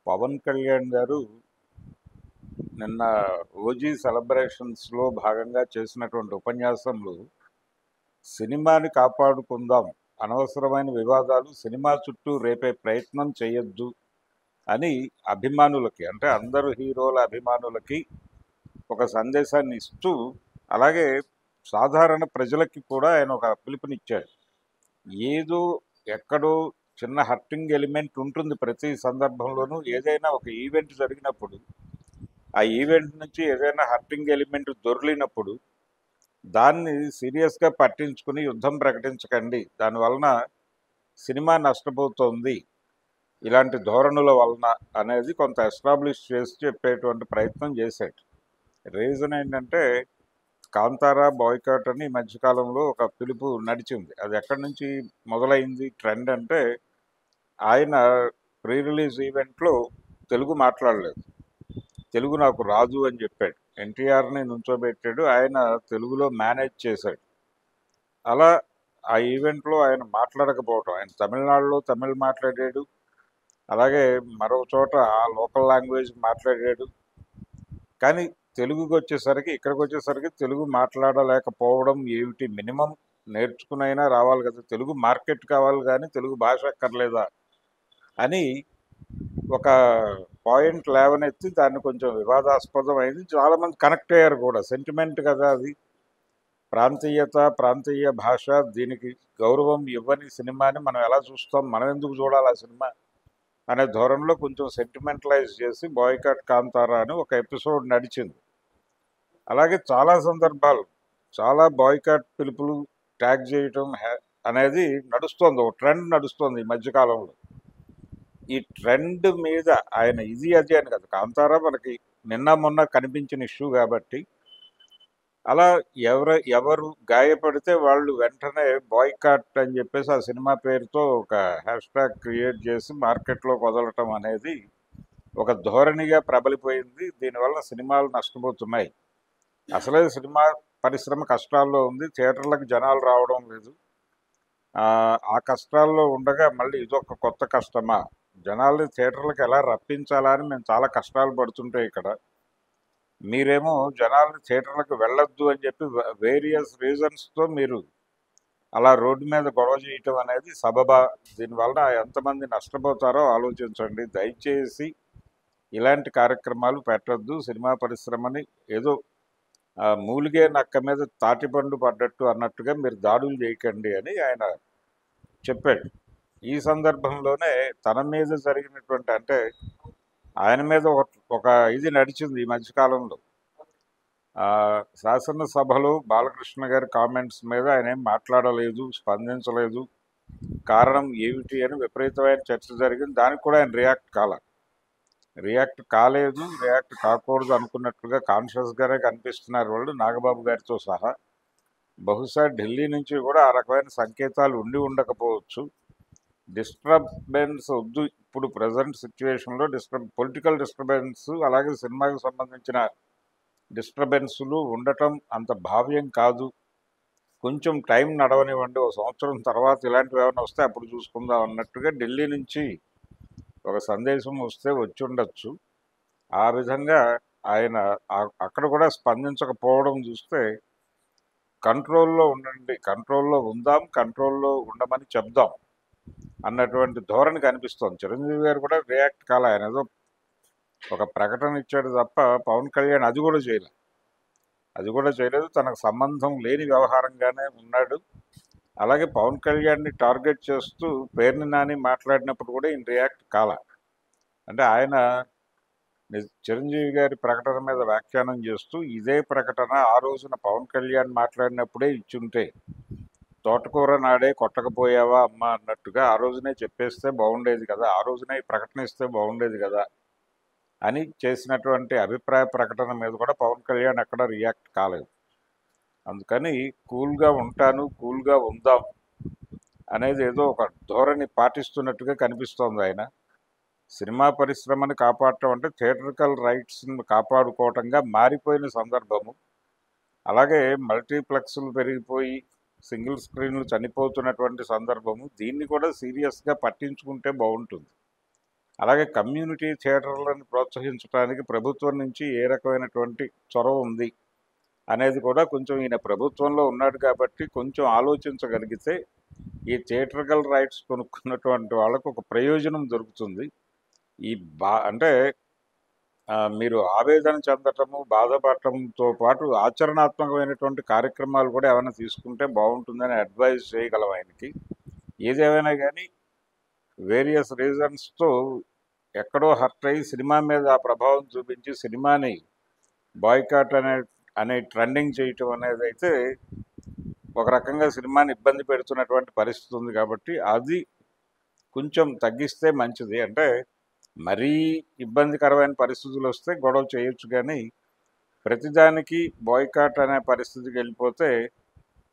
పవన్ కళ్యాణ్ గారు నిన్న ఓజీ సెలబ్రేషన్స్లో భాగంగా చేసినటువంటి ఉపన్యాసంలో సినిమాని కాపాడుకుందాం, అనవసరమైన వివాదాలు సినిమా చుట్టూ రేపే ప్రయత్నం చేయొద్దు అని అభిమానులకి, అంటే అందరు హీరోల అభిమానులకి ఒక సందేశాన్ని ఇస్తూ, అలాగే సాధారణ ప్రజలకి కూడా ఆయన ఒక పిలుపునిచ్చాడు. ఏదో ఎక్కడో చిన్న హర్టింగ్ ఎలిమెంట్ ఉంటుంది ప్రతి సందర్భంలోనూ. ఏదైనా ఒక ఈవెంట్ జరిగినప్పుడు, ఆ ఈవెంట్ నుంచి ఏదైనా హర్టింగ్ ఎలిమెంట్ దొర్లినప్పుడు దాన్ని సీరియస్గా పట్టించుకుని యుద్ధం ప్రకటించకండి, దానివలన సినిమా నష్టపోతోంది ఇలాంటి ధోరణుల వలన అనేది కొంత ఎస్టాబ్లిష్ చేసి చెప్పేటువంటి ప్రయత్నం చేశాడు. రీజన్ ఏంటంటే, కాంతారా బాయ్కాట్ అని ఈ మధ్యకాలంలో ఒక పిలుపు నడిచింది. అది ఎక్కడి నుంచి మొదలైంది ట్రెండ్ అంటే, ఆయన ప్రీ రిలీజ్ ఈవెంట్లో తెలుగు మాట్లాడలేదు, తెలుగు నాకు రాదు అని చెప్పాడు. ఎన్టీఆర్ని నుంచోబెట్టాడు, ఆయన తెలుగులో మేనేజ్ చేశాడు. అలా ఆ ఈవెంట్లో ఆయన మాట్లాడకపోవటం, ఆయన తమిళనాడులో తమిళ్ మాట్లాడాడు, అలాగే మరో చోట ఆ లోకల్ లాంగ్వేజ్ మాట్లాడాడు. కానీ తెలుగుకి వచ్చేసరికి, ఇక్కడికి వచ్చేసరికి తెలుగు మాట్లాడలేకపోవడం ఏమిటి? మినిమం నేర్చుకునైనా రావాలి కదా, తెలుగు మార్కెట్ కావాలి కానీ తెలుగు భాష అక్కర్లేదా అని ఒక పాయింట్ లేవనెత్తి దాన్ని కొంచెం వివాదాస్పదం అయింది. చాలామంది కనెక్ట్ అయ్యారు కూడా. సెంటిమెంట్ కదా అది, ప్రాంతీయత, ప్రాంతీయ భాష, దీనికి గౌరవం ఇవ్వని సినిమాని మనం ఎలా చూస్తాం, మనం ఎందుకు చూడాలి ఆ సినిమా అనే ధోరణిలో కొంచెం సెంటిమెంటలైజ్ చేసి బాయ్కాట్ కాంతారా అని ఒక ఎపిసోడ్ నడిచింది. అలాగే చాలా సందర్భాలు, చాలా బాయ్కాట్ పిలుపులు ట్యాగ్ చేయటం అనేది నడుస్తోంది, ఒక ట్రెండ్ నడుస్తోంది ఈ మధ్యకాలంలో. ఈ ట్రెండ్ మీద ఆయన ఇది అది అని కదా, కాంతారా మనకి నిన్న మొన్న కనిపించిన ఇష్యూ కాబట్టి, అలా ఎవరు గాయపడితే వాళ్ళు వెంటనే బాయ్కాట్ అని చెప్పేసి ఆ సినిమా పేరుతో ఒక హ్యాష్ ట్యాగ్ క్రియేట్ చేసి మార్కెట్లోకి వదలటం అనేది ఒక ధోరణిగా ప్రబలిపోయింది. దీనివల్ల సినిమాలు నష్టపోతున్నాయి. అసలే సినిమా పరిశ్రమ కష్టాల్లో ఉంది, థియేటర్లకు జనాలు రావడం లేదు. ఆ కష్టాల్లో ఉండగా మళ్ళీ ఇదొక కొత్త కష్టమా, జనాల్ని థియేటర్లకు ఎలా రప్పించాలా అని మేము చాలా కష్టాలు పడుతుంటే ఇక్కడ మీరేమో జనాల్ని థియేటర్లకు వెళ్ళొద్దు అని చెప్పి వేరియస్ రీజన్స్తో మీరు అలా రోడ్డు మీద గొడవ చేయటం అనేది సబబా? దీనివల్ల ఎంతమంది నష్టపోతారో ఆలోచించండి. దయచేసి ఇలాంటి కార్యక్రమాలు పెట్టొద్దు. సినిమా పరిశ్రమని ఏదో మూలిగే నక్క మీద తాటిపండు పడ్డట్టు అన్నట్టుగా మీరు దాడులు చేయకండి అని ఆయన చెప్పాడు. ఈ సందర్భంలోనే తన మీద జరిగినటువంటి, అంటే ఆయన మీద ఒక ఇది నడిచింది ఈ మధ్యకాలంలో. శాసనసభలో బాలకృష్ణ గారి కామెంట్స్ మీద ఆయన ఏం మాట్లాడలేదు, స్పందించలేదు. కారణం ఏమిటి అని విపరీతమైన చర్చ జరిగింది. దానికి కూడా ఆయన రియాక్ట్ కాలేదు, రియాక్ట్ కాకూడదు అనుకున్నట్లుగా కాన్షియస్గానే కనిపిస్తున్నారు వాళ్ళు, నాగబాబు గారితో సహా. బహుశా ఢిల్లీ నుంచి కూడా ఆ రకమైన సంకేతాలు ఉండి ఉండకపోవచ్చు. డిస్టర్బెన్స్ వద్దు ఇప్పుడు ప్రజెంట్ సిచ్యువేషన్లో, పొలిటికల్ డిస్టర్బెన్స్, అలాగే సినిమాకి సంబంధించిన డిస్టర్బెన్స్లు ఉండటం అంత భావ్యం కాదు. కొంచెం టైం నడవనివ్వండి, ఒక సంవత్సరం తర్వాత ఇలాంటివి ఏమైనా వస్తే అప్పుడు చూసుకుందాం అన్నట్టుగా ఢిల్లీ నుంచి ఒక సందేశం వస్తే వచ్చి ఉండొచ్చు. ఆ విధంగా ఆయన అక్కడ కూడా స్పందించకపోవడం చూస్తే, కంట్రోల్లో ఉండండి, కంట్రోల్లో ఉందాం, కంట్రోల్లో ఉండమని చెప్దాం అన్నటువంటి ధోరణి కనిపిస్తోంది. చిరంజీవి గారు కూడా రియాక్ట్ కాల, ఆయన ఏదో ఒక ప్రకటన ఇచ్చాడు తప్ప పవన్ కళ్యాణ్ అది కూడా చేయలేదు. తనకు సంబంధం లేని వ్యవహారంగానే ఉన్నాడు. అలాగే పవన్ కళ్యాణ్ని టార్గెట్ చేస్తూ పేర్ని నాని మాట్లాడినప్పుడు కూడా ఈయన రియాక్ట్ కాల. అంటే ఆయన చిరంజీవి గారి ప్రకటన మీద వ్యాఖ్యానం చేస్తూ, ఇదే ప్రకటన ఆ రోజున పవన్ కళ్యాణ్ మాట్లాడినప్పుడే ఇచ్చుంటే తోటకూర నాడే కొట్టకపోయావా అమ్మ అన్నట్టుగా ఆ రోజునే చెప్పేస్తే బాగుండేది కదా, ఆ రోజునే ప్రకటన ఇస్తే బాగుండేది కదా అని చేసినటువంటి అభిప్రాయ ప్రకటన మీద కూడా పవన్ కళ్యాణ్ ఎక్కడ రియాక్ట్ కాలేదు. అందుకని కూల్గా ఉంటాను, కూల్గా ఉందాం అనేది ఏదో ఒక ధోరణి పాటిస్తున్నట్టుగా కనిపిస్తోంది ఆయన. సినిమా పరిశ్రమని కాపాడటం అంటే థియేటర్కల్ రైట్స్ని కాపాడుకోవటంగా మారిపోయిన సందర్భము. అలాగే మల్టీప్లెక్స్లు పెరిగిపోయి సింగిల్ స్క్రీన్లు చనిపోతున్నటువంటి సందర్భము. దీన్ని కూడా సీరియస్గా పట్టించుకుంటే బాగుంటుంది. అలాగే కమ్యూనిటీ థియేటర్లను ప్రోత్సహించడానికి ప్రభుత్వం నుంచి ఏ రకమైనటువంటి చొరవ ఉంది అనేది కూడా కొంచెం ఈయన ప్రభుత్వంలో ఉన్నాడు కాబట్టి కొంచెం ఆలోచించగలిగితే ఈ థియేటర్కల్ రైట్స్ కొనుక్కున్నటువంటి వాళ్ళకు ఒక ప్రయోజనం దొరుకుతుంది. ఈ అంటే మీరు ఆవేదన చెందటము, బాధపడటంతో పాటు ఆచరణాత్మకమైనటువంటి కార్యక్రమాలు కూడా ఏమైనా తీసుకుంటే బాగుంటుందని అడ్వైజ్ చేయగలం ఆయనకి. ఏదేమైనా కానీ వేరియస్ రీజన్స్తో ఎక్కడో హర్ట్ అయ్యి సినిమా మీద ఆ ప్రభావం చూపించి సినిమాని బాయ్కాట్ అనే ట్రెండింగ్ చేయటం అనేది అయితే ఒక రకంగా సినిమాని ఇబ్బంది పెడుతున్నటువంటి పరిస్థితి ఉంది కాబట్టి అది కొంచెం తగ్గిస్తే మంచిది. అంటే మరీ ఇబ్బందికరమైన పరిస్థితులు వస్తే గొడవ చేయొచ్చు, కానీ ప్రతిదానికి బాయ్కాట్ అనే పరిస్థితికి వెళ్ళిపోతే